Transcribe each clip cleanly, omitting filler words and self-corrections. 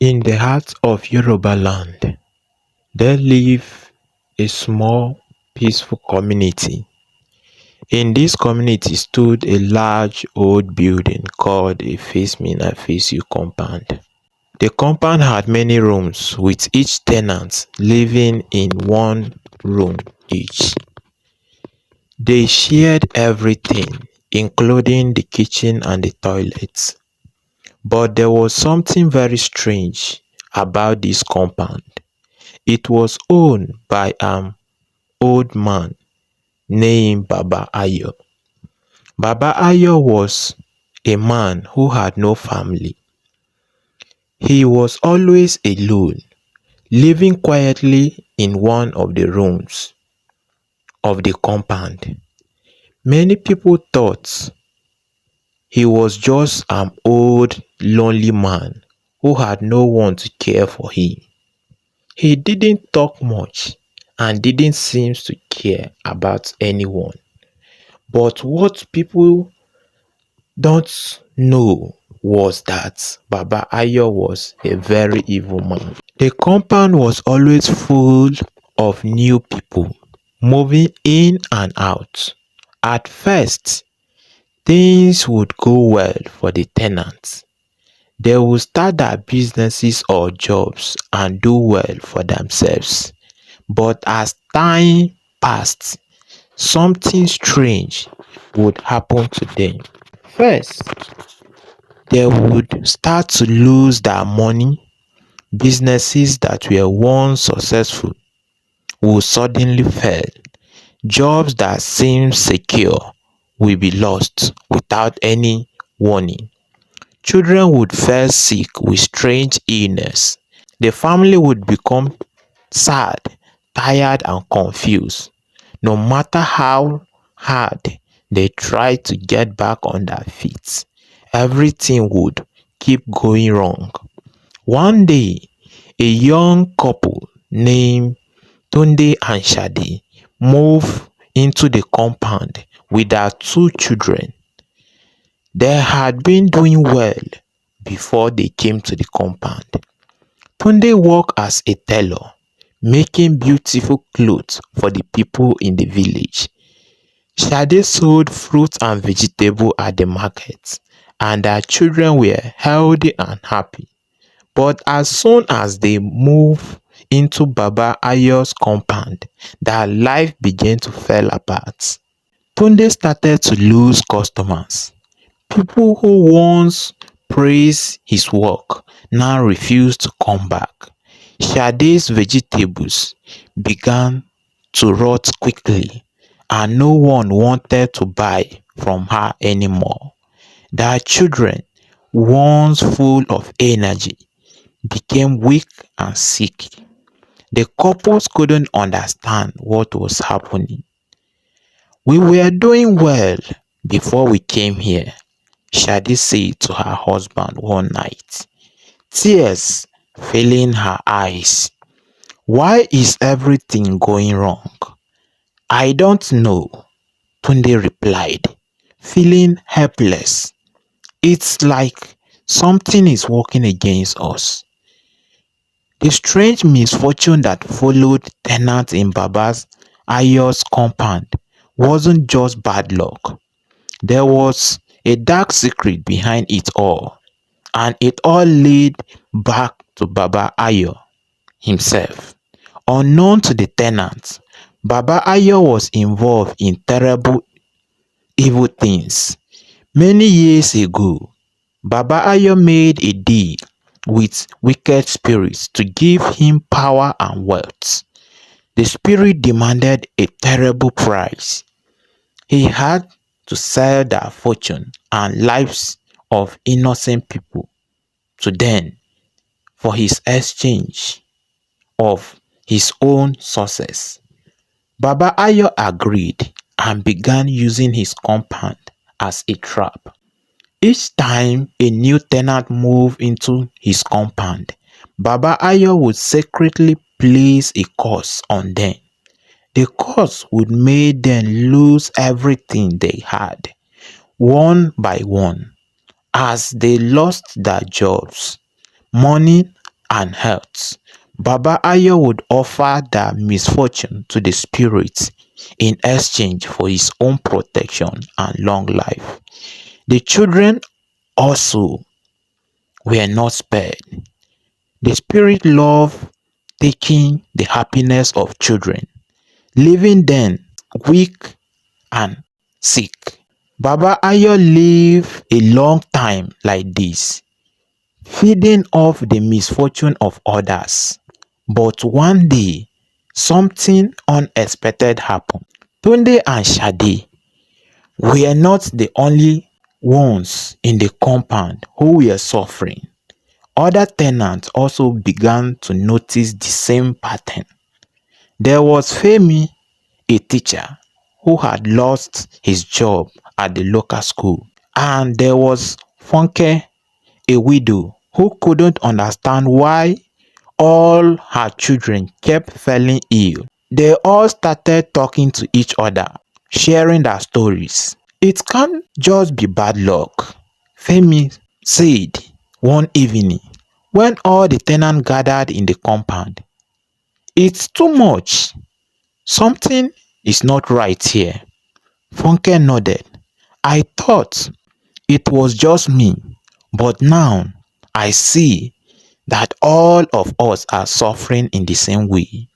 In the heart of Yoruba land, there lived a small, peaceful community. In this community stood a large old building called a face me and face you compound. The compound had many rooms with each tenant living in one room each. They shared everything, including the kitchen and the toilets. But there was something very strange about this compound. It was owned by an old man named Baba Ayo. Baba Ayo was a man who had no family. He was always alone, living quietly in one of the rooms of the compound. Many people thought he was just an old, lonely man who had no one to care for him. He didn't talk much and didn't seem to care about anyone. But what people don't know was that Baba Ayo was a very evil man. The compound was always full of new people moving in and out. At first, things would go well for the tenants. They would start their businesses or jobs and do well for themselves. But as time passed, something strange would happen to them. First, they would start to lose their money. Businesses that were once successful would suddenly fail. Jobs that seemed secure will be lost without any warning. Children would fall sick with strange illness. The family would become sad, tired and confused. No matter how hard they tried to get back on their feet, everything would keep going wrong. One day, a young couple named Tunde and Shadi moved into the compound with their two children. They had been doing well before they came to the compound. Tunde worked as a tailor, making beautiful clothes for the people in the village. Shade sold fruit and vegetables at the market, and their children were healthy and happy. But as soon as they moved into Baba Ayo's compound, their life began to fall apart. Tunde started to lose customers. People who once praised his work now refused to come back. Shade's vegetables began to rot quickly, and no one wanted to buy from her anymore. Their children, once full of energy, became weak and sick. The couples couldn't understand what was happening. "We were doing well before we came here," Shadi said to her husband one night, tears filling her eyes. "Why is everything going wrong?" "I don't know," Tunde replied, feeling helpless. "It's like something is working against us." The strange misfortune that followed tenants in Baba Ayo's compound wasn't just bad luck. There was a dark secret behind it all, and it all led back to Baba Ayo himself. Unknown to the tenants, Baba Ayo was involved in terrible evil things. Many years ago, Baba Ayo made a deal with wicked spirits to give him power and wealth. The spirit demanded a terrible price. He had to sell their fortune and lives of innocent people to them for his exchange of his own success. Baba Ayo agreed and began using his compound as a trap. Each time a new tenant moved into his compound, Baba Ayo would secretly place a curse on them. The curse would make them lose everything they had, one by one. As they lost their jobs, money and health. Baba Ayo would offer the misfortune to the spirits in exchange for his own protection and long life. The children also were not spared. The spirit loved taking the happiness of children, leaving them weak and sick. Baba Ayo lived a long time like this, feeding off the misfortune of others. But one day, something unexpected happened. Tunde and Shade were not the only ones in the compound who were suffering. Other tenants also began to notice the same pattern. There was Femi, a teacher, who had lost his job at the local school. And there was Funke, a widow, who couldn't understand why all her children kept falling ill. They all started talking to each other, sharing their stories. It can't just be bad luck, Femi said one evening when all the tenants gathered in the compound. It's too much. Something is not right here. Funke nodded. I thought it was just me, but now I see that all of us are suffering in the same way.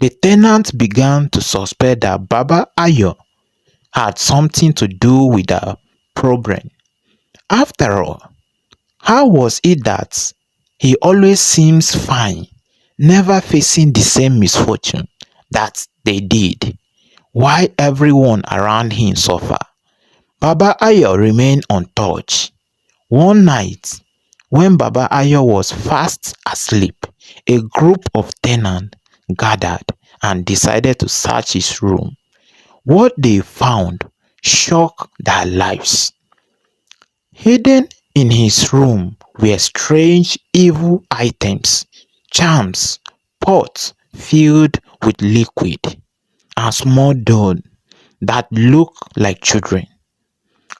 The tenants began to suspect that Baba Ayo had something to do with the problem. After all, how was it that he always seems fine, never facing the same misfortune that they did, while everyone around him suffer? Baba Ayo remained untouched. One night, when Baba Ayo was fast asleep, a group of tenants gathered and decided to search his room. What they found shocked their lives. Hidden in his room were strange evil items, charms, pots filled with liquid, and small dolls that looked like children.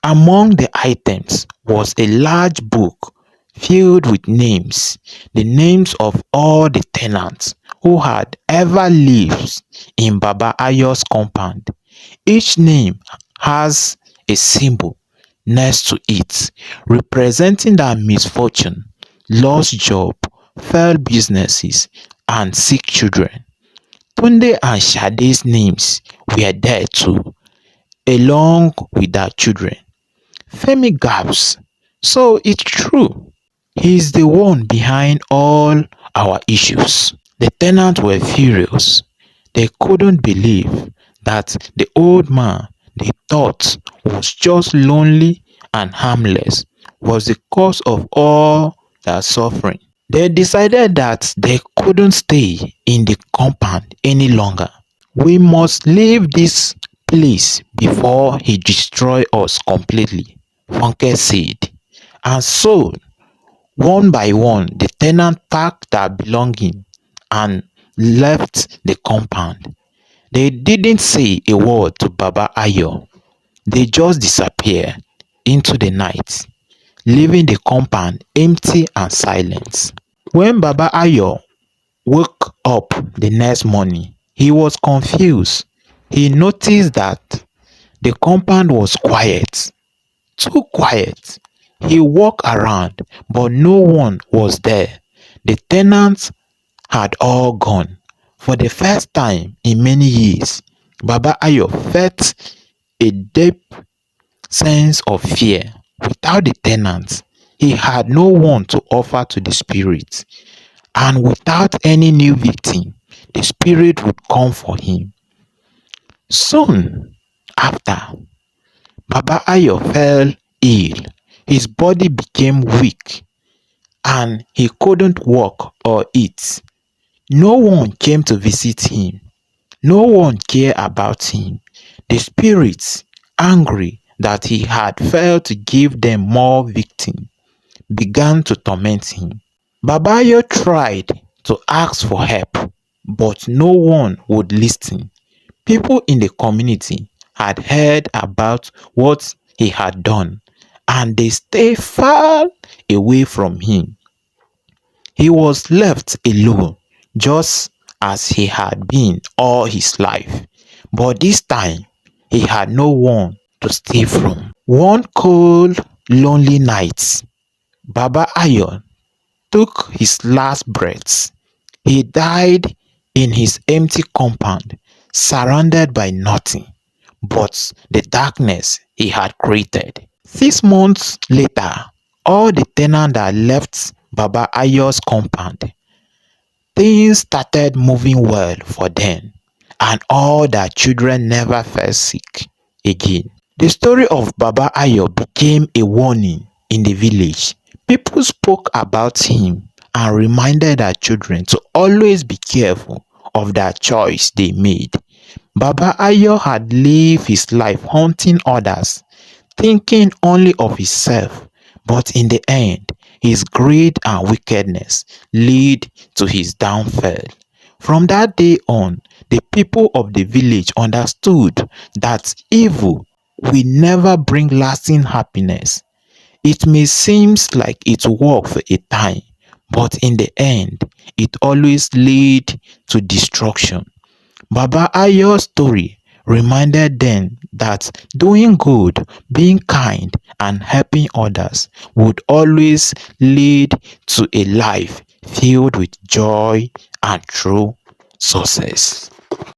Among the items was a large book filled with names, the names of all the tenants who had ever lived in Baba Ayo's compound. Each name has a symbol next to it, representing their misfortune, lost job, failed businesses, and sick children. Tunde and Shade's names were there too, along with their children. Femi gasped. So it's true. He's the one behind all our issues. The tenants were furious. They couldn't believe that the old man they thought was just lonely and harmless was the cause of all their suffering. They decided that they couldn't stay in the compound any longer. We must leave this place before he destroys us completely, Funke said. And so, one by one, the tenants packed their belongings and left the compound. They didn't say a word to Baba Ayo. They just disappeared into the night, leaving the compound empty and silent. When Baba Ayo woke up the next morning, he was confused. He noticed that the compound was quiet, too quiet. He walked around, but no one was there. The tenants had all gone. For the first time in many years, Baba Ayo felt a deep sense of fear. Without the tenants, he had no one to offer to the spirit. And without any new victim, the spirit would come for him. Soon after, Baba Ayo fell ill. His body became weak and he couldn't walk or eat. No one came to visit him. No one cared about him. The spirits, angry that he had failed to give them more victims, began to torment him. Babayo tried to ask for help, but no one would listen. People in the community had heard about what he had done, and they stayed far away from him. He was left alone, just as he had been all his life. But this time, he had no one to steal from. One cold, lonely night, Baba Ayo took his last breaths. He died in his empty compound, surrounded by nothing but the darkness he had created. 6 months later, all the tenants that left Baba Ayo's compound, things started moving well for them, and all their children never fell sick again. The story of Baba Ayo became a warning in the village. People spoke about him and reminded their children to always be careful of their choice they made. Baba Ayo had lived his life haunting others, thinking only of himself, but in the end, his greed and wickedness lead to his downfall. From that day on, the people of the village understood that evil will never bring lasting happiness. It may seem like it worked for a time, but in the end, it always leads to destruction. Baba Ayo's story reminded them that doing good, being kind, and helping others would always lead to a life filled with joy and true success.